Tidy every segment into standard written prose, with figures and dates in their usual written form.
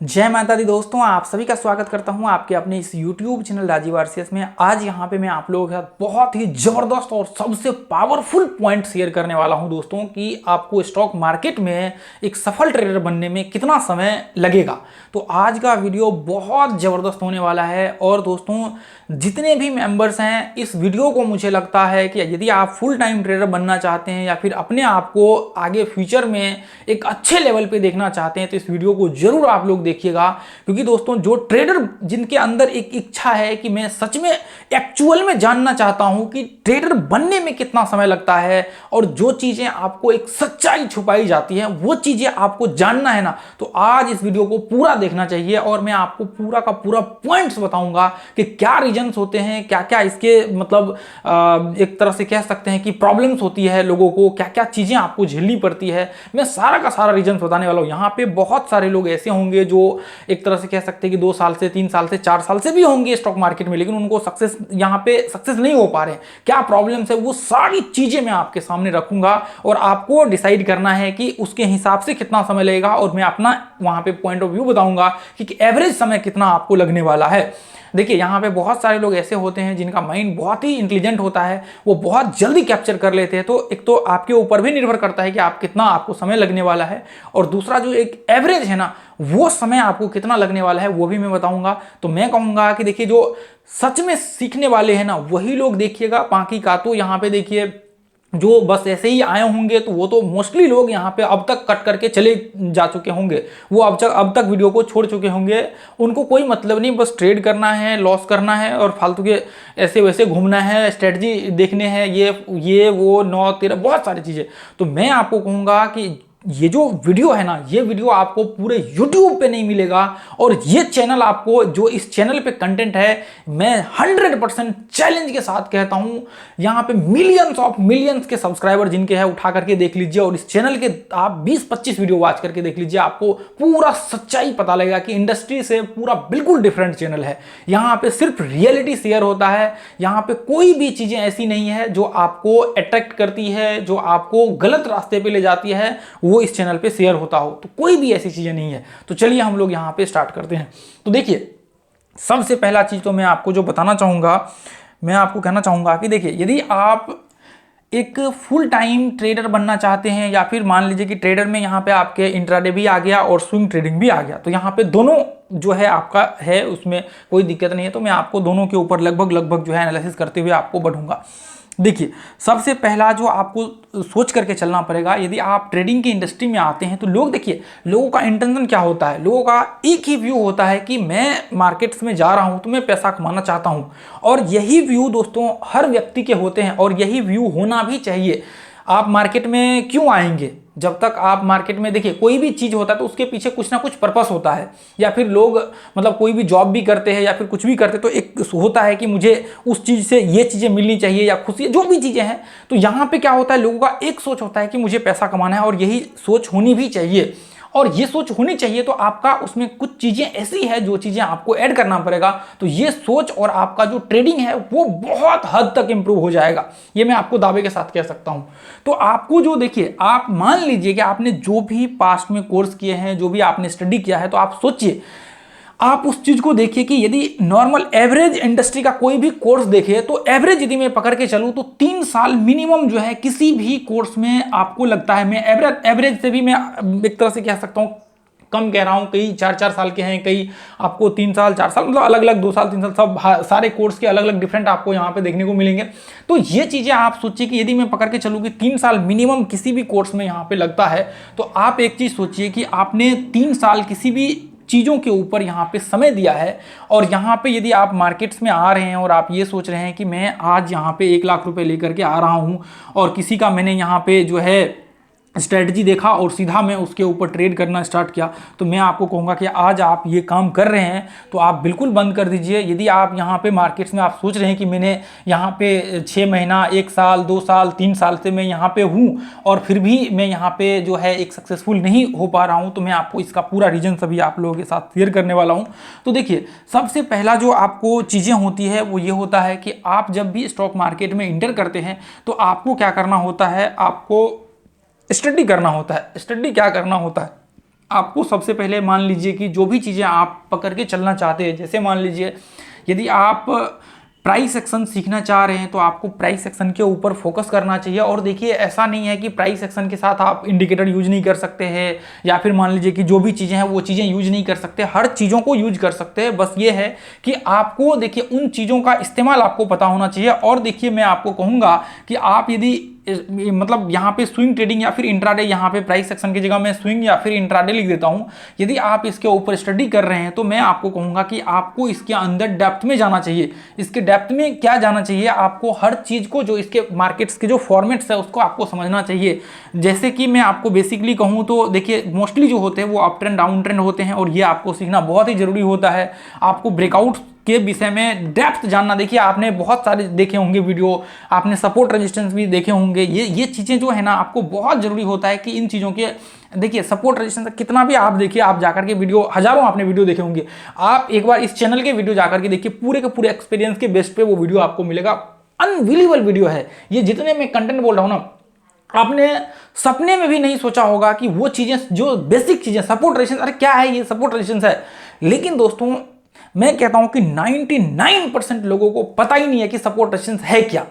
जय माता दी दोस्तों, आप सभी का स्वागत करता हूं आपके अपने इस YouTube चैनल राजीव आरसीएस में। आज यहां पे मैं आप लोगों के साथ बहुत ही जबरदस्त और सबसे पावरफुल पॉइंट शेयर करने वाला हूं दोस्तों कि आपको स्टॉक मार्केट में एक सफल ट्रेडर बनने में कितना समय लगेगा। तो आज का वीडियो बहुत जबरदस्त होने वाला है। और दोस्तों, जितने भी मेंबर्स हैं इस वीडियो को, मुझे लगता है कि यदि आप फुल टाइम ट्रेडर बनना चाहते हैं या फिर अपने आप को आगे फ्यूचर में एक अच्छे लेवल पे देखना चाहते हैं तो इस वीडियो को जरूर आप लोग देखिएगा। क्योंकि दोस्तों, जो ट्रेडर जिनके अंदर एक इच्छा है कि मैं सच में एक्चुअल में जानना चाहता हूं कि ट्रेडर बनने में कितना समय लगता है और जो चीजें आपको एक सच्चाई छुपाई जाती है वो चीजें आपको जानना है ना, तो आज इस वीडियो को पूरा देखना चाहिए। और मैं आपको पूरा का पूरा पॉइंट्स बताऊंगा कि क्या रीजंस होते हैं, क्या क्या इसके मतलब एक तरह से कह सकते हैं कि प्रॉब्लम्स होती है लोगों को, क्या क्या चीजें आपको झेलनी पड़ती है। मैं सारा का सारा रीजंस बताने वाला हूं। यहाँ पे बहुत सारे लोग ऐसे होंगे जो एक तरह से कह सकते हैं कि 2 साल से 3 साल से 4 साल से भी होंगे स्टॉक मार्केट में, लेकिन उनको सक्सेस यहाँ पे सक्सेस नहीं हो पा रहे हैं। क्या प्रॉब्लम्स है वो सारी चीजें मैं आपके सामने रखूंगा और आपको डिसाइड करना है कि उसके हिसाब से कितना समय लगेगा। और मैं अपना वहां पे पॉइंट ऑफ व्यू बताऊंगा कि एवरेज समय कितना आपको लगने वाला है। देखिए, यहाँ पे बहुत सारे लोग ऐसे होते हैं जिनका माइंड बहुत ही इंटेलिजेंट होता है, वो बहुत जल्दी कैप्चर कर लेते हैं। तो एक तो आपके ऊपर भी निर्भर करता है कि आप कितना आपको समय लगने वाला है, और दूसरा जो एक एवरेज है ना, वो समय आपको कितना लगने वाला है वो भी मैं बताऊंगा। तो मैं कहूंगा कि देखिए, जो सच में सीखने वाले हैं ना वही लोग देखिएगा, बाकी का तो यहाँ पे देखिए जो बस ऐसे ही आए होंगे तो वो तो मोस्टली लोग यहाँ पे अब तक कट करके चले जा चुके होंगे। वो अब तक वीडियो को छोड़ चुके होंगे। उनको कोई मतलब नहीं, बस ट्रेड करना है, लॉस करना है और फालतू के ऐसे वैसे घूमना है, स्ट्रेटजी देखने हैं, ये वो 9 13 बहुत सारी चीज़ें। तो मैं आपको कहूँगा कि ये जो वीडियो है ना, ये वीडियो आपको पूरे YouTube पे नहीं मिलेगा। और ये चैनल आपको, जो इस चैनल पे कंटेंट है, मैं 100% चैलेंज के साथ कहता हूं, यहां पे मिलियंस ऑफ मिलियंस के सब्सक्राइबर जिनके हैं उठा करके देख लीजिए और इस चैनल के आप 20-25 वीडियो वॉच करके देख लीजिए, आपको पूरा सच्चाई पता लगेगा कि इंडस्ट्री से पूरा बिल्कुल डिफरेंट चैनल है। यहां पे सिर्फ रियलिटी शेयर होता है। यहां पे कोई भी चीजें ऐसी नहीं है जो आपको अट्रैक्ट करती है, जो आपको गलत रास्ते पे ले जाती है, वो इस चैनल पे शेयर होता हो। तो कोई भी ऐसी चीजें नहीं है। तो चलिए हम लोग यहां पे स्टार्ट करते हैं। तो देखिए, सबसे पहला चीज तो मैं आपको जो बताना चाहूंगा, मैं आपको कहना चाहूंगा कि देखिए, यदि आप एक फुल टाइम ट्रेडर बनना चाहते हैं या फिर मान लीजिए कि ट्रेडर में यहाँ पे आपके इंट्राडे भी आ गया और स्विंग ट्रेडिंग भी आ गया, तो यहाँ पे दोनों जो है आपका है, उसमें कोई दिक्कत नहीं है। तो मैं आपको दोनों के ऊपर लगभग जो है एनालिसिस करते हुए आपको बढ़ूंगा। देखिए, सबसे पहला जो आपको सोच करके चलना पड़ेगा, यदि आप ट्रेडिंग की इंडस्ट्री में आते हैं तो लोग, देखिए, लोगों का इंटेंशन क्या होता है, लोगों का एक ही व्यू होता है कि मैं मार्केट्स में जा रहा हूं तो मैं पैसा कमाना चाहता हूं। और यही व्यू दोस्तों हर व्यक्ति के होते हैं और यही व्यू होना भी चाहिए। आप मार्केट में क्यों आएंगे? जब तक आप मार्केट में, देखिए, कोई भी चीज़ होता है तो उसके पीछे कुछ ना कुछ पर्पस होता है। या फिर लोग मतलब कोई भी जॉब भी करते हैं या फिर कुछ भी करते हैं तो एक होता है कि मुझे उस चीज़ से ये चीज़ें मिलनी चाहिए या खुशी, जो भी चीज़ें हैं। तो यहाँ पे क्या होता है, लोगों का एक सोच होता है कि मुझे पैसा कमाना है, और यही सोच होनी भी चाहिए। और ये सोच होनी चाहिए तो आपका उसमें कुछ चीज़ें ऐसी है जो चीज़ें आपको ऐड करना पड़ेगा। तो ये सोच और आपका जो ट्रेडिंग है वो बहुत हद तक इंप्रूव हो जाएगा, ये मैं आपको दावे के साथ कह सकता हूं। तो आपको जो, देखिए, आप मान लीजिए कि आपने जो भी पास्ट में कोर्स किए हैं, जो भी आपने स्टडी किया है, तो आप सोचिए, आप उस चीज को देखिए कि यदि नॉर्मल एवरेज इंडस्ट्री का कोई भी कोर्स देखे तो एवरेज यदि मैं पकड़ के चलूं तो 3 साल मिनिमम जो है किसी भी कोर्स में आपको लगता है। मैं एवरेज से भी मैं एक तरह से कह सकता हूं, कम कह रहा हूं, कई 4-4 साल के हैं, कई आपको 3 साल 4 साल, मतलब अलग अलग 2 साल 3 साल, सब सारे कोर्स के अलग अलग डिफरेंट आपको यहाँ पे देखने को मिलेंगे। तो ये चीजें आप सोचिए कि यदि मैं पकड़ के चलूँ कि 3 साल मिनिमम किसी भी कोर्स में यहाँ पे लगता है, तो आप एक चीज सोचिए कि आपने 3 साल किसी भी चीज़ों के ऊपर यहाँ पे समय दिया है। और यहाँ पे यदि आप मार्केट्स में आ रहे हैं और आप ये सोच रहे हैं कि मैं आज यहाँ पे 1 लाख रुपए लेकर के आ रहा हूँ और किसी का मैंने यहाँ पे जो है स्ट्रेटजी देखा और सीधा मैं उसके ऊपर ट्रेड करना स्टार्ट किया, तो मैं आपको कहूँगा कि आज आप ये काम कर रहे हैं तो आप बिल्कुल बंद कर दीजिए। यदि आप यहाँ पे मार्केट्स में आप सोच रहे हैं कि मैंने यहाँ पे 6 महीना, 1 साल, 2 साल, 3 साल से मैं यहाँ पे हूँ और फिर भी मैं यहाँ पे जो है एक सक्सेसफुल नहीं हो पा रहा हूँ, तो मैं आपको इसका पूरा रीजन सभी आप लोगों के साथ शेयर करने वाला हूँ। तो देखिए, सबसे पहला जो आपको चीज़ें होती है वो ये होता है कि आप जब भी स्टॉक मार्केट में इंटर करते हैं तो आपको क्या करना होता है, आपको स्टडी करना होता है। स्टडी क्या करना होता है, आपको सबसे पहले मान लीजिए कि जो भी चीज़ें आप पकड़ के चलना चाहते हैं, जैसे मान लीजिए यदि आप प्राइस एक्शन सीखना चाह रहे हैं तो आपको प्राइस एक्शन के ऊपर फोकस करना चाहिए। और देखिए ऐसा नहीं है कि प्राइस एक्शन के साथ आप इंडिकेटर यूज नहीं कर सकते हैं, या फिर मान लीजिए कि जो भी चीज़ें हैं वो चीज़ें यूज नहीं कर सकते, हर चीज़ों को यूज कर सकते हैं। बस ये है कि आपको देखिए उन चीज़ों का इस्तेमाल आपको पता होना चाहिए। और देखिए मैं आपको कहूँगा कि आप यदि मतलब यहाँ पे स्विंग ट्रेडिंग या फिर इंट्राडे, यहाँ पे प्राइस एक्शन की जगह मैं स्विंग या फिर इंट्राडे लिख देता हूँ, यदि आप इसके ऊपर स्टडी कर रहे हैं तो मैं आपको कहूँगा कि आपको इसके अंदर डेप्थ में जाना चाहिए। इसके डेप्थ में क्या जाना चाहिए, आपको हर चीज़ को, जो इसके मार्केट्स के जो फॉर्मेट्स है उसको आपको समझना चाहिए। जैसे कि मैं आपको बेसिकली कहूँ तो देखिए मोस्टली जो होते हैं वो अप ट्रेंड डाउन ट्रेंड होते हैं, और ये आपको सीखना बहुत ही जरूरी होता है। आपको ब्रेकआउट के विषय में डेप्थ जानना, देखिए आपने बहुत सारे देखे होंगे वीडियो, आपने सपोर्ट रेजिस्टेंस भी देखे होंगे, ये चीज़ें जो है ना आपको बहुत ज़रूरी होता है कि इन चीज़ों के, देखिए सपोर्ट रेजिस्टेंस कितना भी आप देखिए, आप जाकर के वीडियो हजारों आपने वीडियो देखे होंगे, आप एक बार इस चैनल के वीडियो जाकर के देखिए, पूरे के पूरे एक्सपीरियंस के बेस पे वो वीडियो आपको मिलेगा। अनबिलीवेबल वीडियो है ये, जितने मैं कंटेंट बोल रहा हूँ ना, आपने सपने में भी नहीं सोचा होगा कि वो चीज़ें, जो बेसिक चीज़ें, सपोर्ट रेजिस्टेंस, अरे क्या है ये सपोर्ट रेजिस्टेंस है। लेकिन दोस्तों मैं कहता हूं कि 99% लोगों को पता ही नहीं है कि सपोर्ट रेजिस्टेंस है क्या।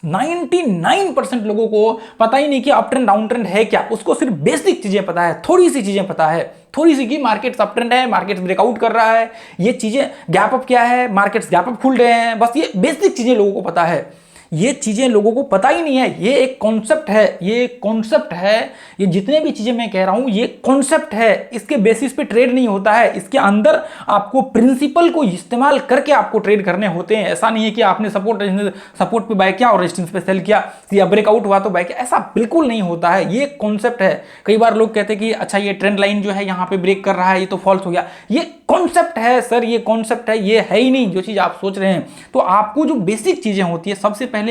99% लोगों को पता ही नहीं कि अप ट्रेंड डाउन ट्रेंड है क्या। उसको सिर्फ बेसिक चीजें पता है, थोड़ी सी चीजें पता है, थोड़ी सी कि मार्केट्स अप ट्रेंड है, मार्केट्स ब्रेकआउट कर रहा है, ये चीजें गैप अप क्या है, मार्केट्स गैप अप खुल रहे हैं, बस ये बेसिक चीजें लोगों को पता है। ये चीजें लोगों को पता ही नहीं है। ये एक कॉन्सेप्ट है, ये कॉन्सेप्ट है, ये जितने भी चीजें मैं कह रहा हूं ये कॉन्सेप्ट है। इसके बेसिस पे ट्रेड नहीं होता है, इसके अंदर आपको प्रिंसिपल को इस्तेमाल करके आपको ट्रेड करने होते हैं। ऐसा नहीं है कि आपने सपोर्ट पे बाय किया और रेजिस्टेंस पे सेल किया, या ब्रेकआउट हुआ तो बाय किया, ऐसा बिल्कुल नहीं होता है। ये कॉन्सेप्ट है। कई बार लोग कहते हैं कि अच्छा ये ट्रेंड लाइन जो है यहाँ पे ब्रेक कर रहा है, ये तो फॉल्स हो गया। ये कॉन्सेप्ट है सर, ये कॉन्सेप्ट है, ये है ही नहीं जो चीज आप सोच रहे हैं। तो आपको जो बेसिक चीजें होती है सबसे पहले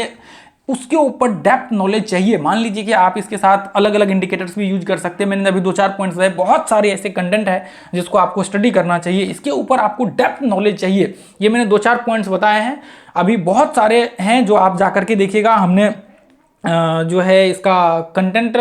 उसके ऊपर डेप्थ नॉलेज चाहिए। मान लीजिए कि आप इसके साथ अलग अलग इंडिकेटर्स भी यूज कर सकते हैं। मैंने अभी 2-4 पॉइंट्स बताए, बहुत सारे ऐसे कंटेंट है जिसको आपको स्टडी करना चाहिए। इसके ऊपर आपको डेप्थ नॉलेज चाहिए। ये मैंने 2-4 पॉइंट्स बताए हैं, अभी बहुत सारे हैं जो आप जाकर के देखिएगा। हमने जो है इसका कंटेंट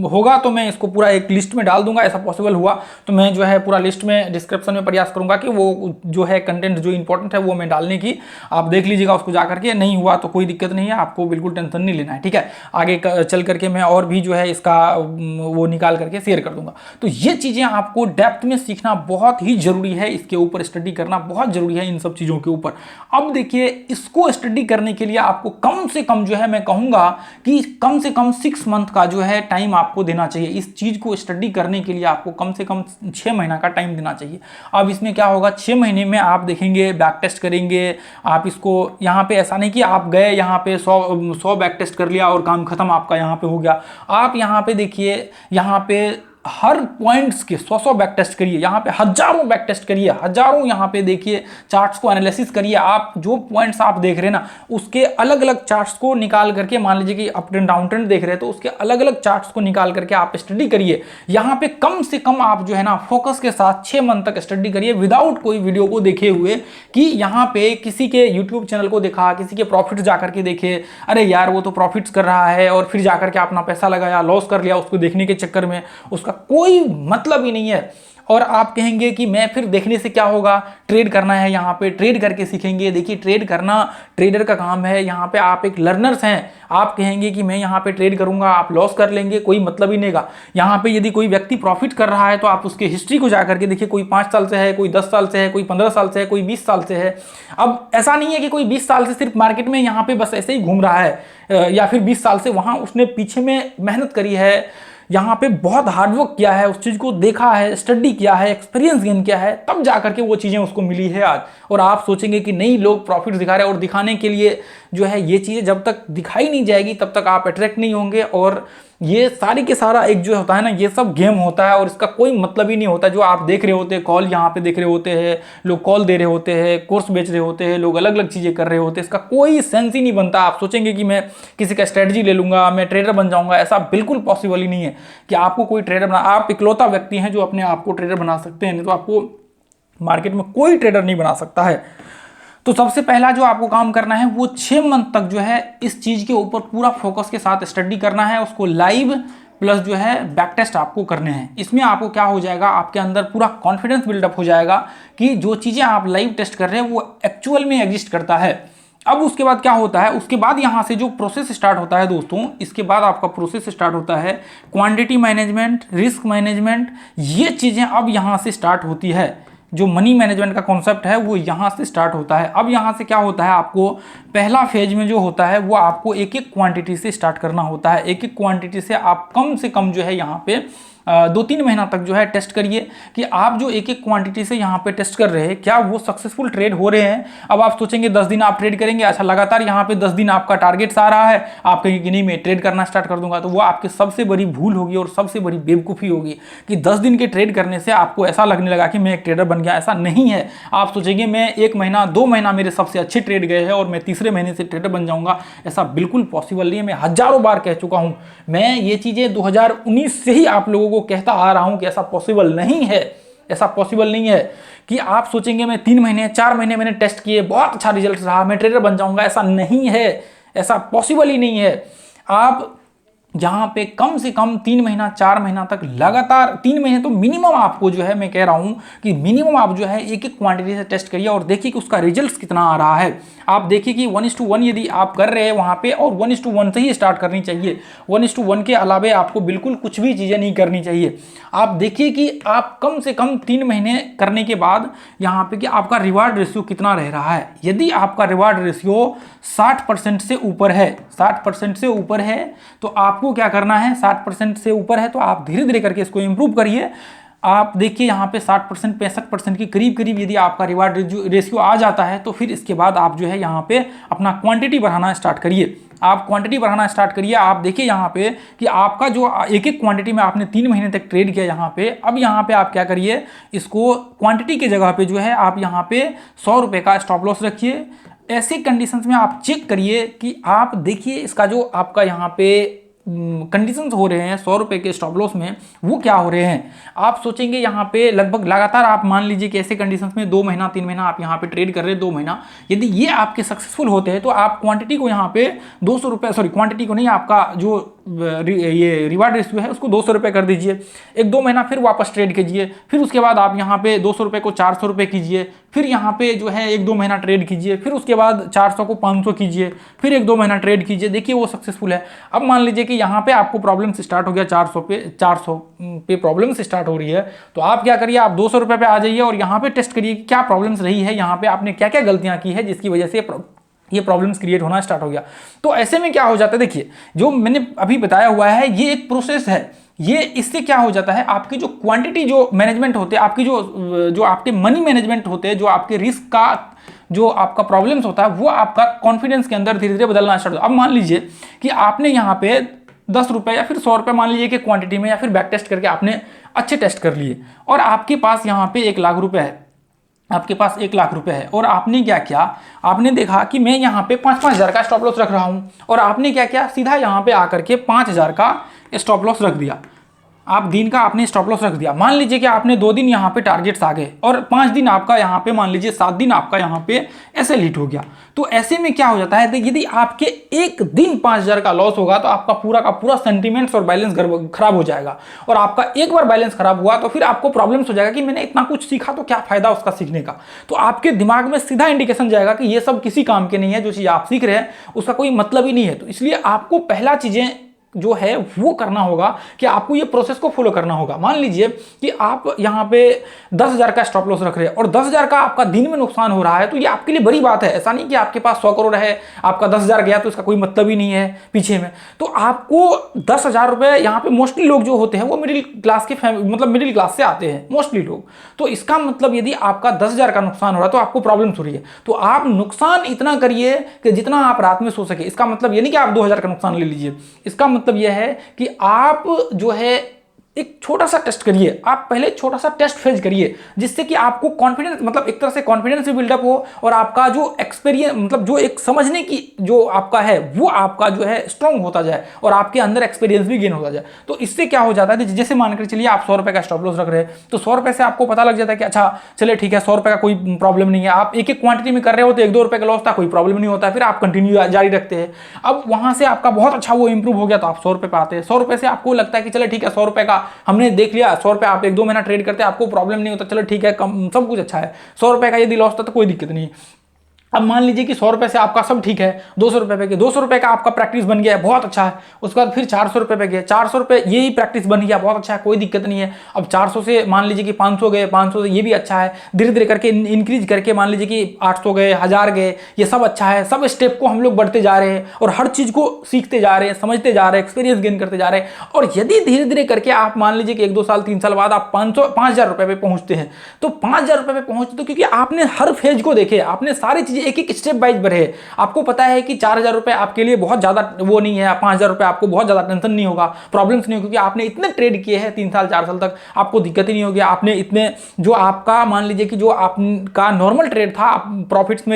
होगा तो मैं इसको पूरा एक लिस्ट में डाल दूंगा, ऐसा पॉसिबल हुआ तो मैं जो है पूरा लिस्ट में डिस्क्रिप्शन में प्रयास करूंगा कि वो जो है कंटेंट जो इंपॉर्टेंट है वो मैं डालने की, आप देख लीजिएगा उसको जा करके। नहीं हुआ तो कोई दिक्कत नहीं है, आपको बिल्कुल टेंशन नहीं लेना है, ठीक है। आगे चल करके मैं और भी जो है इसका वो निकाल करके शेयर कर दूंगा। तो ये चीज़ें आपको डेप्थ में सीखना बहुत ही जरूरी है, इसके ऊपर स्टडी करना बहुत जरूरी है, इन सब चीज़ों के ऊपर। अब देखिए इसको स्टडी करने के लिए आपको कम से कम जो है मैं कहूँगा कि कम से कम 6 मंथ का जो है टाइम आपको देना चाहिए। इस चीज को स्टडी करने के लिए आपको कम से कम 6 महीना का टाइम देना चाहिए। अब इसमें क्या होगा, 6 महीने में आप देखेंगे, बैक टेस्ट करेंगे आप इसको। यहाँ पे ऐसा नहीं कि आप गए यहाँ पे 100 बैक टेस्ट कर लिया और काम खत्म आपका यहाँ पे हो गया। आप यहाँ पे देखिए, यहाँ पे हर पॉइंट्स के 100 बैक टेस्ट करिए, यहाँ पे हजारों बैक टेस्ट करिए, हजारों यहाँ पे देखिए चार्ट्स को एनालिसिस करिए। आप जो पॉइंट्स आप देख रहे हैं ना उसके अलग अलग चार्ट्स को निकाल करके, मान लीजिए कि अप ट्रेंड डाउन ट्रेंड देख रहे हैं तो उसके अलग अलग चार्ट्स को निकाल करके आप स्टडी करिए। यहाँ पे कम से कम आप जो है ना फोकस के साथ 6 मंथ तक स्टडी करिए, विदाउट कोई वीडियो को देखे हुए कि यहाँ पे किसी के यूट्यूब चैनल को देखा, किसी के प्रॉफिट जाकर के देखे, अरे यार वो तो प्रॉफिट्स कर रहा है, और फिर जाकर के अपना पैसा लगाया, लॉस कर लिया उसको देखने के चक्कर में, उसका कोई मतलब ही नहीं है। और आप कहेंगे कि मैं फिर देखने से क्या होगा, ट्रेड करना है, यहाँ पे ट्रेड करके सीखेंगे। देखिए ट्रेड करना ट्रेडर का काम है, यहाँ पे आप एक लर्नर्स हैं। आप कहेंगे कि मैं यहाँ पे ट्रेड करूंगा, आप लॉस कर लेंगे, कोई मतलब ही नहीं का। यहाँ पे यदि कोई व्यक्ति प्रॉफिट कर रहा है तो आप उसके हिस्ट्री को जाकर के देखिए, कोई 5 साल से है, कोई 10 साल से है, कोई 15 साल से है, कोई 20 साल से है। अब ऐसा नहीं है कि कोई 20 साल से सिर्फ मार्केट में यहाँ पे बस ऐसे ही घूम रहा है, या फिर 20 साल से वहाँ उसने पीछे में मेहनत करी है, यहाँ पे बहुत हार्डवर्क किया है, उस चीज़ को देखा है, स्टडी किया है, एक्सपीरियंस गेन किया है, तब जाकर के वो चीज़ें उसको मिली है आज। और आप सोचेंगे कि नहीं लोग प्रॉफिट दिखा रहे हैं, और दिखाने के लिए जो है ये चीज़ें जब तक दिखाई नहीं जाएगी तब तक आप अट्रैक्ट नहीं होंगे। और ये सारी के सारा एक जो होता है ना, ये सब गेम होता है और इसका कोई मतलब ही नहीं होता। जो आप देख रहे होते हैं, कॉल यहाँ पे देख रहे होते हैं, लोग कॉल दे रहे होते हैं, कोर्स बेच रहे होते हैं, लोग अलग अलग चीज़ें कर रहे होते हैं, इसका कोई सेंस ही नहीं बनता। आप सोचेंगे कि मैं किसी का स्ट्रेटजी ले लूंगा, मैं ट्रेडर बन जाऊंगा, ऐसा बिल्कुल पॉसिबल ही नहीं है कि आपको कोई ट्रेडर बना। आप इकलौता व्यक्ति हैं जो अपने आप को ट्रेडर बना सकते हैं, नहीं तो आपको मार्केट में कोई ट्रेडर नहीं बना सकता है। तो सबसे पहला जो आपको काम करना है वो 6 मंथ तक जो है इस चीज़ के ऊपर पूरा फोकस के साथ स्टडी करना है, उसको लाइव प्लस जो है बैक टेस्ट आपको करने हैं। इसमें आपको क्या हो जाएगा, आपके अंदर पूरा कॉन्फिडेंस बिल्डअप हो जाएगा कि जो चीज़ें आप लाइव टेस्ट कर रहे हैं वो एक्चुअल में एग्जिस्ट करता है। अब उसके बाद क्या होता है, उसके बाद यहाँ से जो प्रोसेस स्टार्ट होता है दोस्तों, इसके बाद आपका प्रोसेस स्टार्ट होता है क्वांटिटी मैनेजमेंट, रिस्क मैनेजमेंट, ये चीज़ें अब यहाँ से स्टार्ट होती है। जो मनी मैनेजमेंट का कॉन्सेप्ट है वो यहाँ से स्टार्ट होता है। अब यहाँ से क्या होता है, आपको पहला फेज में जो होता है वो आपको एक एक क्वांटिटी से स्टार्ट करना होता है। एक एक क्वांटिटी से आप कम से कम जो है यहाँ पे 2-3 महीना तक जो है टेस्ट करिए कि आप जो एक एक क्वांटिटी से यहाँ पे टेस्ट कर रहे हैं क्या वो सक्सेसफुल ट्रेड हो रहे हैं। अब आप सोचेंगे 10 दिन आप ट्रेड करेंगे, अच्छा लगातार यहाँ पे 10 दिन आपका टारगेट्स आ रहा है, आप कहेंगे कि नहीं मैं ट्रेड करना स्टार्ट कर दूंगा, तो वो आपकी सबसे बड़ी भूल होगी और सबसे बड़ी बेवकूफ़ी होगी कि 10 दिन के ट्रेड करने से आपको ऐसा लगने लगा कि मैं एक ट्रेडर बन गया। ऐसा नहीं है। आप सोचेंगे मैं 1 महीना 2 महीना मेरे सबसे अच्छे ट्रेड गए हैं और मैं तीसरे महीने से ट्रेडर बन जाऊंगा, ऐसा बिल्कुल पॉसिबल नहीं है। मैं हजारों बार कह चुका हूं, मैं ये चीज़ें 2019 से ही आप लोगों को कहता आ रहा हूं कि ऐसा पॉसिबल नहीं है। ऐसा पॉसिबल नहीं है कि आप सोचेंगे मैं 3 महीने 4 महीने मैंने टेस्ट किए, बहुत अच्छा रिजल्ट रहा, मैं ट्रेडर बन जाऊंगा। ऐसा नहीं है, ऐसा पॉसिबल ही नहीं है। आप जहां पे कम से कम 3 महीना 4 महीना तक लगातार, 3 महीने तो मिनिमम आपको जो है, मैं कह रहा हूं कि मिनिमम आप जो है एक एक क्वांटिटी से टेस्ट करिए और देखिए कि उसका रिजल्ट कितना आ रहा है। आप देखिए कि 1:1 यदि आप कर रहे हैं वहां पे, और 1:1 से ही स्टार्ट करनी चाहिए। 1:1 के अलावे आपको बिल्कुल कुछ भी चीजें नहीं करनी चाहिए। आप देखिए कि आप कम से कम 3 महीने करने के बाद यहाँ पे कि आपका रिवार्ड रेशियो कितना रह रहा है। यदि आपका रिवार्ड रेशियो 60% से ऊपर है, 60% से ऊपर है, तो आपको क्या करना है, 60% से ऊपर है तो आप धीरे धीरे करके इसको इंप्रूव करिए। आप देखिए यहाँ पे 60% 65% के करीब करीब यदि आपका रिवार्ड रेशियो आ जाता है तो फिर इसके बाद आप जो है यहाँ पे अपना क्वांटिटी बढ़ाना स्टार्ट करिए। आप क्वांटिटी बढ़ाना स्टार्ट करिए। आप देखिए यहाँ पे कि आपका जो एक एक क्वांटिटी में आपने 3 महीने तक ट्रेड किया यहाँ पे, अब यहाँ पे आप क्या करिए, इसको क्वांटिटी की जगह पे जो है आप यहाँ पे 100 रुपये का स्टॉप लॉस रखिए। ऐसे कंडीशंस में आप चेक करिए कि आप देखिए इसका जो आपका यहाँ पे कंडीशंस हो रहे हैं 100 रुपये के स्टॉप लॉस में, वो क्या हो रहे हैं। आप सोचेंगे यहाँ पे लगभग लगातार आप मान लीजिए कि ऐसे कंडीशंस में 2 महीना 3 महीना आप यहाँ पे ट्रेड कर रहे हैं, 2 महीना यदि ये आपके सक्सेसफुल होते हैं तो आप क्वांटिटी को यहाँ पे 200 रुपये, सॉरी क्वांटिटी को नहीं, आपका जो ये रिवार्ड रेशियो है उसको 200 रुपये कर दीजिए। 1-2 महीना फिर वापस ट्रेड कीजिए, फिर उसके बाद आप यहाँ पे 200 रुपये को 400 रुपये कीजिए, फिर यहाँ पे जो है 1-2 महीना ट्रेड कीजिए, फिर उसके बाद 400 को 500 कीजिए, फिर 1-2 महीना ट्रेड कीजिए, देखिए वो सक्सेसफुल है। अब मान लीजिए कि यहाँ पे आपको प्रॉब्लम्स स्टार्ट हो गया, 400 पे प्रॉब्लम्स स्टार्ट हो रही है, तो आप क्या करिए, आप 200 रुपये पे आ जाइए और यहाँ पे टेस्ट करिए कि क्या प्रॉब्लम्स रही है, यहाँ पे आपने क्या क्या गलतियाँ की है जिसकी वजह से ये प्रॉब्लम्स क्रिएट होना स्टार्ट हो गया। तो ऐसे में क्या हो जाता है, देखिए जो मैंने अभी बताया हुआ है ये एक प्रोसेस है। ये इससे क्या हो जाता है, आपकी जो क्वांटिटी जो मैनेजमेंट होते हैं, आपकी जो आपके मनी मैनेजमेंट होते हैं, जो आपके रिस्क का जो आपका प्रॉब्लम्स होता है, वो आपका कॉन्फिडेंस के अंदर धीरे धीरे बदलना स्टार्ट होता है। अब मान लीजिए कि आपने यहाँ पे 10 रुपये या फिर 100 रुपये मान लीजिए कि क्वांटिटी में या फिर बैक टेस्ट करके आपने अच्छे टेस्ट कर लिए और आपके पास यहाँ पे 1 लाख रुपये है, आपके पास 1 लाख रुपए है और आपने क्या किया, आपने देखा कि मैं यहाँ पे 5-5 हज़ार का स्टॉप लॉस रख रहा हूँ और आपने क्या किया, सीधा यहाँ पे आकर के 5,000 का स्टॉप लॉस रख दिया। आप दिन का आपने स्टॉप लॉस रख दिया। मान लीजिए कि आपने 2 दिन यहाँ पे टारगेट्स आ गए और 5 दिन आपका यहाँ पे, मान लीजिए 7 दिन आपका यहाँ पे ऐसे लीट हो गया। तो ऐसे में क्या हो जाता है, यदि आपके एक दिन 5,000 का लॉस होगा तो आपका पूरा का पूरा सेंटीमेंट्स और बैलेंस खराब हो जाएगा और आपका एक बार बैलेंस खराब हुआ तो फिर आपको प्रॉब्लम्स हो जाएगा कि मैंने इतना कुछ सीखा तो क्या फायदा उसका सीखने का। तो आपके दिमाग में सीधा इंडिकेशन जाएगा कि ये सब किसी काम के नहीं है, जो चीज़ आप सीख रहे हैं उसका कोई मतलब ही नहीं है। तो इसलिए आपको पहला चीज़ें जो है वो करना होगा कि आपको ये प्रोसेस को फॉलो करना होगा। मान लीजिए कि आप यहाँ पे 10,000 का स्टॉप लॉस रख रहे हैं और 10,000 का आपका दिन में नुकसान हो रहा है, तो ये आपके लिए बड़ी बात है। ऐसा नहीं कि आपके पास 100 करोड़ है, आपका 10,000 गया तो इसका कोई मतलब ही नहीं है पीछे में। तो आपको 10,000 रुपये, यहाँ पे मोस्टली लोग जो होते हैं वो मिडिल क्लास के मतलब मिडिल क्लास से आते हैं मोस्टली लोग। तो इसका मतलब यदि आपका 10,000 का नुकसान हो रहा है तो आपको प्रॉब्लम्स हो रही है, तो आप नुकसान इतना करिए कि जितना आप रात में सो सके। इसका मतलब ये नहीं कि आप 2,000 का नुकसान ले लीजिए, इसका मतलब यह है कि आप जो है एक छोटा सा टेस्ट करिए, आप पहले छोटा सा टेस्ट फेज करिए, जिससे कि आपको कॉन्फिडेंस, मतलब एक तरह से कॉन्फिडेंस भी बिल्डअप हो और आपका जो एक्सपीरियंस, मतलब जो एक समझने की जो आपका है वो आपका जो है स्ट्रांग होता जाए और आपके अंदर एक्सपीरियंस भी गेन होता जाए। तो इससे क्या हो जाता है, जैसे मानकर चलिए आप 100 रुपए का स्टॉप लॉस रख रहे हैं, तो 100 रुपए से आपको पता लग जाता है कि अच्छा चलिए ठीक है 100 रुपए का कोई प्रॉब्लम नहीं है। आप एक एक क्वांटिटी में कर रहे हो तो 1-2 रुपए का लॉस था, कोई प्रॉब्लम नहीं होता, फिर आप कंटिन्यू जारी रखते हैं। अब वहां से आपका बहुत अच्छा वो इंप्रूव हो गया तो आप 100 रुपए पे आते हैं। 100 रुपए से आपको लगता है कि चलो ठीक है 100 रुपए का हमने देख लिया, 100 रुपए आप 1-2 महीना ट्रेड करते हैं, आपको प्रॉब्लम नहीं होता, चलो ठीक है सब कुछ अच्छा है। 100 रुपए का यदि लॉस था तो कोई दिक्कत नहीं। अब मान लीजिए कि 100 रुपए से आपका सब ठीक है, 200 रुपए पे गए, 200 रुपए का आपका प्रैक्टिस बन गया है, बहुत अच्छा है। उसके बाद फिर 400 रुपए पे गए, 400 रुपए ये ही प्रैक्टिस बन गया, बहुत अच्छा है, कोई दिक्कत नहीं है। अब 400 से मान लीजिए कि 500 गए, 500 से ये भी अच्छा है, धीरे धीरे करके इंक्रीज करके मान लीजिए कि 800 गए, 1000 गए, ये सब अच्छा है। सब स्टेप को हम लोग बढ़ते जा रहे हैं और हर चीज को सीखते जा रहे हैं, समझते जा रहे हैं, एक्सपीरियंस गेन करते जा रहे हैं। और यदि धीरे धीरे करके आप मान लीजिए कि 1-2 साल 3 साल बाद आप 5000 रुपए पे पहुंचते हैं, तो 5000 रुपए पे पहुंचते, तो क्योंकि आपने हर फेज को देखे, आपने सारी चीजें एक एक स्टेप बाय बढ़े, आपको पता है कि 4000 रुपए आपके लिए बहुत ज्यादा वो नहीं है, 5000 रुपए आपको बहुत ज्यादा टेंशन नहीं होगा, प्रॉब्लम्स नहीं होगी, क्योंकि आपने इतने ट्रेड किए हैं 3 साल 4 साल तक, आपको दिक्कत ही नहीं होगी। आपने इतने जो आपका मान लीजिए कि जो आपका नॉर्मल ट्रेड था, आप प्रॉफिट्स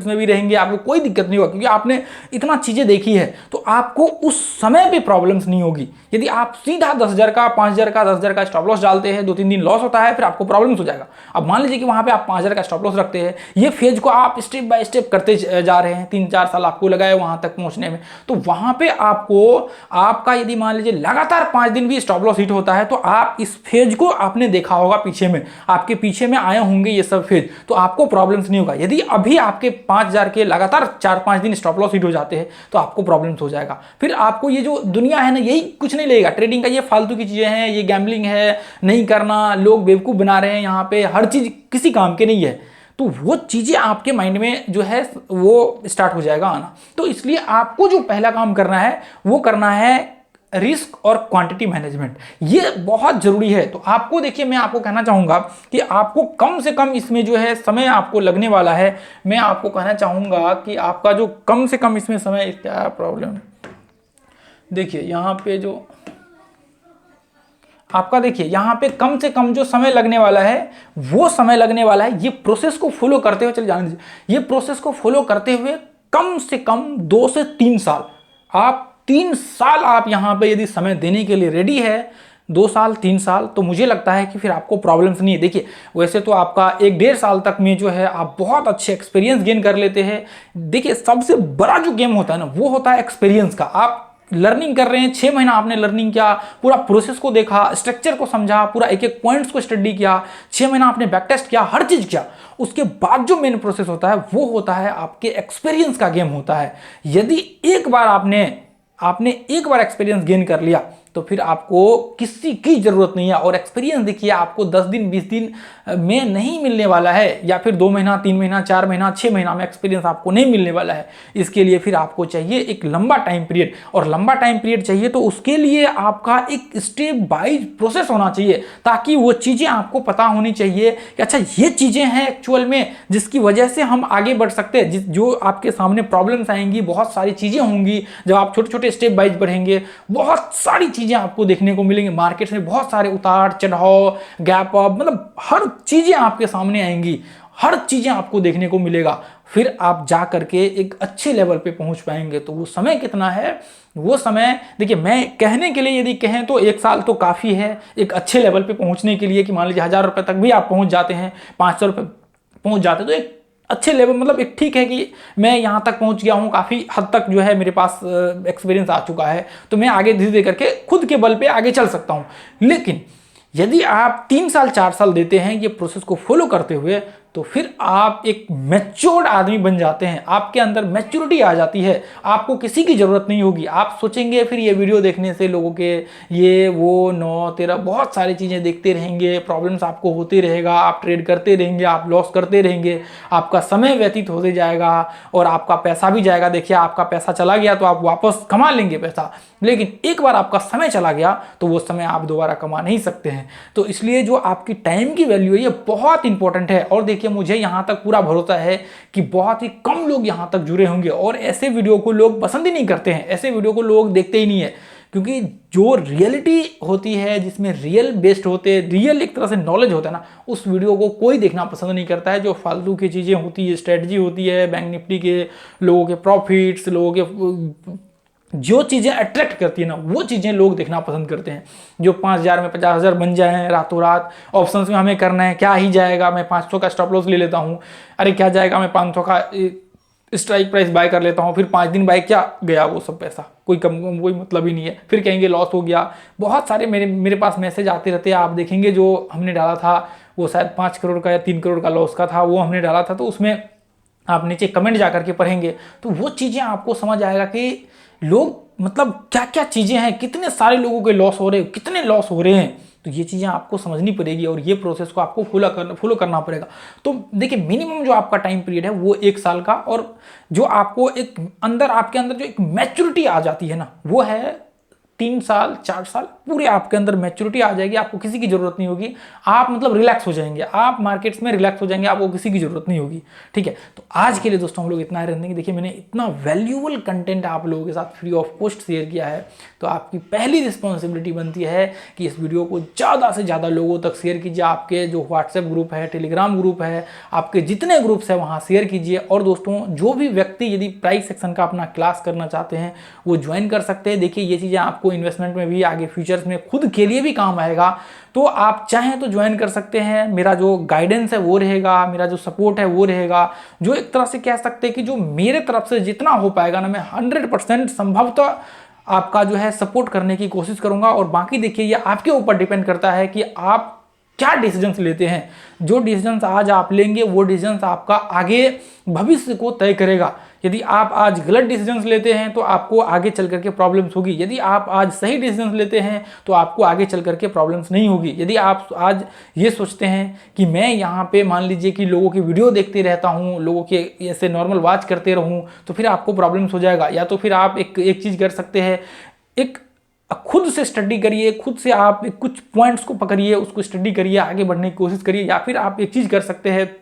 में भी रहेंगे, आपको कोई दिक्कत नहीं होगा, क्योंकि आपने इतना चीजें देखी है। तो आपको उस समय पे प्रॉब्लम्स नहीं होगी। यदि आप सीधा 10,000 का 5,000 का 10,000 का स्टॉप लॉस डालते हैं, 2-3 दिन लॉस होता है, फिर आपको प्रॉब्लम्स हो जाएगा। अब मान लीजिए कि वहां पे आप 5,000 का स्टॉप लॉस रखते हैं, ये फेज को आप स्टेप बाय स्टेप करते जा रहे हैं, 3-4 साल आपको लगाए वहां तक पहुंचने में, तो वहां पे आपको आपका यदि मान लीजिए लगातार 5 दिन भी स्टॉप लॉस हिट होता है, तो आप इस फेज को आपने देखा होगा, पीछे में आपके पीछे में आए होंगे ये सब फेज, तो आपको प्रॉब्लम्स नहीं होगा। यदि अभी आपके 5,000 के लगातार 4-5 दिन स्टॉप लॉस हिट हो जाते हैं, तो आपको प्रॉब्लम्स हो जाएगा। फिर आपको ये जो दुनिया है ना, यही कुछ नहीं लगेगा। ट्रेडिंग का ये फालतू की चीजें हैं, ये गैम्बलिंग है, नहीं करना, लोग बेवकूफ बना रहे हैं, यहाँ पे हर चीज किसी काम के नहीं है, तो वो चीजें आपके माइंड में जो है वो स्टार्ट हो जाएगा आना। तो इसलिए आपको जो पहला काम करना है वो करना है रिस्क और क्वांटिटी मैनेजमेंट, ये बहुत जरूरी है। तो आपको देखिए, मैं आपको कहना चाहूंगा कि आपको कम से कम इसमें जो है समय आपको लगने वाला है। मैं आपको कहना चाहूंगा कि आपका जो कम से कम इसमें समय, क्या प्रॉब्लम, देखिए यहाँ पे जो आपका, देखिए यहाँ पे कम से कम जो समय लगने वाला है वो समय लगने वाला है, ये प्रोसेस को फॉलो करते हुए, चलिए जाने दीजिए, ये प्रोसेस को फॉलो करते हुए कम से कम 2 से 3 साल, आप 3 साल आप यहाँ पे यदि समय देने के लिए रेडी है, 2 साल 3 साल, तो मुझे लगता है कि फिर आपको प्रॉब्लम्स नहीं है। देखिए वैसे तो आपका 1-1.5 साल तक में जो है आप बहुत अच्छे एक्सपीरियंस गेन कर लेते हैं। देखिए सबसे बड़ा जो गेम होता है ना, वो होता है एक्सपीरियंस का। आप लर्निंग कर रहे हैं, 6 महीना आपने लर्निंग किया, पूरा प्रोसेस को देखा, स्ट्रक्चर को समझा, पूरा एक एक पॉइंट्स को स्टडी किया, 6 महीना आपने बैक टेस्ट किया, हर चीज किया। उसके बाद जो मेन प्रोसेस होता है वो होता है आपके एक्सपीरियंस का गेम होता है। यदि एक बार आपने एक बार एक्सपीरियंस गेन कर लिया, तो फिर आपको किसी की जरूरत नहीं है। और एक्सपीरियंस देखिए आपको 10 दिन 20 दिन में नहीं मिलने वाला है, या फिर 2 महीना 3 महीना 4 महीना 6 महीना में एक्सपीरियंस आपको नहीं मिलने वाला है। इसके लिए फिर आपको चाहिए एक लंबा टाइम पीरियड, और लंबा टाइम पीरियड चाहिए तो उसके लिए आपका एक स्टेप बाय प्रोसेस होना चाहिए, ताकि वो चीजें आपको पता होनी चाहिए कि अच्छा ये चीजें हैं एक्चुअल में जिसकी वजह से हम आगे बढ़ सकते हैं। जो आपके सामने प्रॉब्लम्स आएंगी, बहुत सारी चीजें होंगी, जब आप छोटे छोटे स्टेप बाइज बढ़ेंगे, बहुत सारी चीजें आपको देखने को मिलेंगी। मार्केट में बहुत सारे उतार चढ़ाव, गैप अप, मतलब हर चीजें आपके सामने आएंगी, हर चीजें आपको देखने को मिलेगा। फिर आप जा करके एक अच्छे लेवल पे पहुंच पाएंगे। तो वो समय कितना है, वो समय देखिए, मैं कहने के लिए यदि कहें तो 1 साल तो काफी है एक अच्छे लेवल पे पहुंचने के लिए, कि मान लीजिए 1000 रुपए तक भी आप पहुंच जाते हैं, 500 रुपए पहुंच जाते हैं, तो एक अच्छे लेवल, मतलब एक ठीक है कि मैं यहाँ तक पहुँच गया हूँ, काफ़ी हद तक जो है मेरे पास एक्सपीरियंस आ चुका है, तो मैं आगे धीरे धीरे करके खुद के बल पे आगे चल सकता हूँ। लेकिन यदि आप 3 साल 4 साल देते हैं ये प्रोसेस को फॉलो करते हुए, तो फिर आप एक मैच्योर्ड आदमी बन जाते हैं, आपके अंदर मैच्योरिटी आ जाती है, आपको किसी की ज़रूरत नहीं होगी। आप सोचेंगे फिर ये वीडियो देखने से लोगों के ये वो 9-13 बहुत सारी चीज़ें देखते रहेंगे, प्रॉब्लम्स आपको होते रहेगा, आप ट्रेड करते रहेंगे, आप लॉस करते रहेंगे, आपका समय व्यतीत होते जाएगा और आपका पैसा भी जाएगा। देखिए आपका पैसा चला गया तो आप वापस कमा लेंगे पैसा, लेकिन एक बार आपका समय चला गया तो वो समय आप दोबारा कमा नहीं सकते हैं। तो इसलिए जो आपकी टाइम की वैल्यू है ये बहुत इंपॉर्टेंट है। और देखिए मुझे यहां तक पूरा भरोसा है कि बहुत ही कम लोग यहां तक जुड़े होंगे, और ऐसे वीडियो को लोग पसंद ही नहीं करते हैं, ऐसे वीडियो को लोग देखते ही नहीं है। क्योंकि जो रियलिटी होती है, जिसमें रियल बेस्ड होते हैं, रियल एक तरह से नॉलेज होता है ना, उस वीडियो को कोई देखना पसंद नहीं करता है। जो फालतू की चीज़ें होती है, स्ट्रेटजी होती है, बैंक निफ्टी के लोगों के प्रॉफिट्स, लोगों के जो चीज़ें अट्रैक्ट करती है ना, वो चीज़ें लोग देखना पसंद करते हैं। जो 5,000 में 50,000 बन जाए रातों रात, ऑप्शंस में हमें करना है, क्या ही जाएगा, मैं 500 का स्टॉप लॉस ले लेता हूँ, अरे क्या जाएगा, मैं 500 का स्ट्राइक प्राइस बाय कर लेता हूँ, फिर 5 दिन बाय, क्या गया वो सब पैसा, कोई कोई मतलब ही नहीं है, फिर कहेंगे लॉस हो गया। बहुत सारे मेरे पास मैसेज आते रहते हैं। आप देखेंगे जो हमने डाला था वो शायद 5 करोड़ का या 3 करोड़ का लॉस का था, वो हमने डाला था, तो उसमें आप नीचे कमेंट जा करके पढ़ेंगे तो वो चीज़ें आपको समझ आएगा कि लोग मतलब क्या क्या चीज़ें हैं, कितने सारे लोगों के लॉस हो रहे हैं, कितने लॉस हो रहे हैं। तो ये चीज़ें आपको समझनी पड़ेगी और ये प्रोसेस को आपको फॉलो करना पड़ेगा। तो देखिए, मिनिमम जो आपका टाइम पीरियड है वो 1 साल का, और जो आपको एक अंदर आपके अंदर जो एक मैच्योरिटी आ जाती है ना, वो है 3 साल 4 साल पूरे आपके अंदर मैच्योरिटी आ जाएगी। आपको किसी की जरूरत नहीं होगी, आप मतलब रिलैक्स हो जाएंगे, आप मार्केट्स में रिलैक्स हो जाएंगे, आपको किसी की जरूरत नहीं होगी। ठीक है, तो आज के लिए दोस्तों हम लोग इतना ही रहने देंगे। देखिए, मैंने इतना वैल्यूएबल कंटेंट आप लोगों के साथ फ्री ऑफ कॉस्ट शेयर किया है, तो आपकी पहली रिस्पॉन्सिबिलिटी बनती है कि इस वीडियो को ज़्यादा से ज़्यादा लोगों तक शेयर कीजिए। आपके जो व्हाट्सएप ग्रुप है, टेलीग्राम ग्रुप है, आपके जितने ग्रुप्स हैं वहाँ शेयर कीजिए। और दोस्तों, जो भी व्यक्ति यदि प्राइस सेक्शन का अपना क्लास करना चाहते हैं वो ज्वाइन कर सकते हैं। देखिए, ये चीज़ें आपको इन्वेस्टमेंट में भी, आगे फ्यूचर्स में खुद के लिए भी काम आएगा। तो आप चाहें तो ज्वाइन कर सकते हैं। मेरा जो गाइडेंस है वो रहेगा, मेरा जो सपोर्ट है वो रहेगा, जो एक तरह से कह सकते हैं कि जो मेरे तरफ से जितना हो पाएगा ना, मैं 100% संभवतः आपका जो है सपोर्ट करने की कोशिश करूंगा। और बाकी देखिए, ये आपके ऊपर डिपेंड करता है कि आप क्या डिसीजंस लेते हैं। जो डिसीजंस आज आप लेंगे वो डिसीजंस आपका आगे भविष्य को तय करेगा। यदि आप आज गलत डिसीजंस लेते हैं तो आपको आगे चल करके प्रॉब्लम्स होगी। यदि आप आज सही डिसीजंस लेते हैं तो आपको आगे चल करके प्रॉब्लम्स नहीं होगी। यदि आप आज ये सोचते हैं कि मैं यहाँ पे मान लीजिए कि लोगों की वीडियो देखते रहता हूँ, लोगों के ऐसे नॉर्मल वॉच करते रहूँ, तो फिर आपको प्रॉब्लम्स हो जाएगा। या तो फिर आप एक चीज़ कर सकते हैं, एक खुद से स्टडी करिए, खुद से आप कुछ पॉइंट्स को पकड़िए, उसको स्टडी करिए, आगे बढ़ने की कोशिश करिए। या फिर आप एक चीज़ कर सकते हैं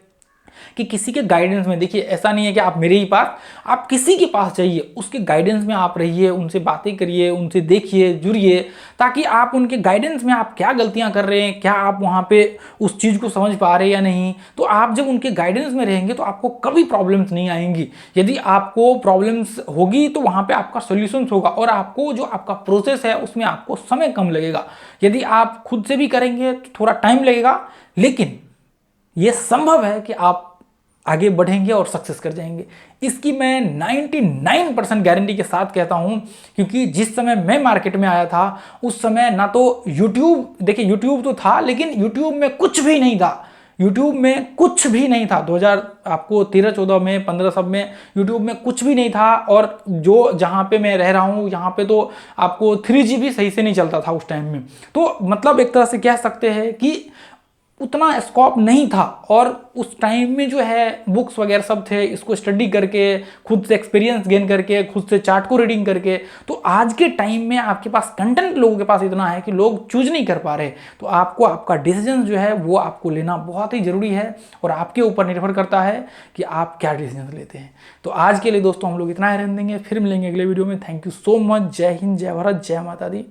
कि किसी के गाइडेंस में, देखिए ऐसा नहीं है कि आप मेरे ही पास, आप किसी के पास जाइए, उसके गाइडेंस में आप रहिए, उनसे बातें करिए, उनसे देखिए, जुड़िए, ताकि आप उनके गाइडेंस में आप क्या गलतियां कर रहे हैं, क्या आप वहां पे उस चीज़ को समझ पा रहे हैं या नहीं। तो आप जब उनके गाइडेंस में रहेंगे तो आपको कभी प्रॉब्लम्स नहीं आएंगी। यदि आपको प्रॉब्लम्स होगी तो वहां पे आपका सोल्यूशन होगा, और आपको जो आपका प्रोसेस है उसमें आपको समय कम लगेगा। यदि आप खुद से भी करेंगे तो थोड़ा टाइम लगेगा, लेकिन यह संभव है कि आप आगे बढ़ेंगे और सक्सेस कर जाएंगे। इसकी मैं 99% गारंटी के साथ कहता हूं, क्योंकि जिस समय मैं मार्केट में आया था उस समय ना तो यूट्यूब, देखिए यूट्यूब तो था लेकिन यूट्यूब में कुछ भी नहीं था। यूट्यूब में कुछ भी नहीं था 2000 आपको 13-14 में 15 सब में यूट्यूब में कुछ भी नहीं था। और जो जहाँ पे मैं रह रहा हूँ यहाँ पे तो आपको 3G भी सही से नहीं चलता था उस टाइम में। तो मतलब एक तरह से कह सकते हैं कि उतना स्कोप नहीं था। और उस टाइम में जो है बुक्स वगैरह सब थे, इसको स्टडी करके, खुद से एक्सपीरियंस गेन करके, खुद से चार्ट को रीडिंग करके। तो आज के टाइम में आपके पास कंटेंट लोगों के पास इतना है कि लोग चूज नहीं कर पा रहे। तो आपको आपका डिसीजन जो है वो आपको लेना बहुत ही जरूरी है, और आपके ऊपर निर्भर करता है कि आप क्या डिसीजन लेते हैं। तो आज के लिए दोस्तों हम लोग इतना ही रहने देंगे, फिर मिलेंगे अगले वीडियो में। Thank you so much. जय हिंद, जय भारत, जय माता दी।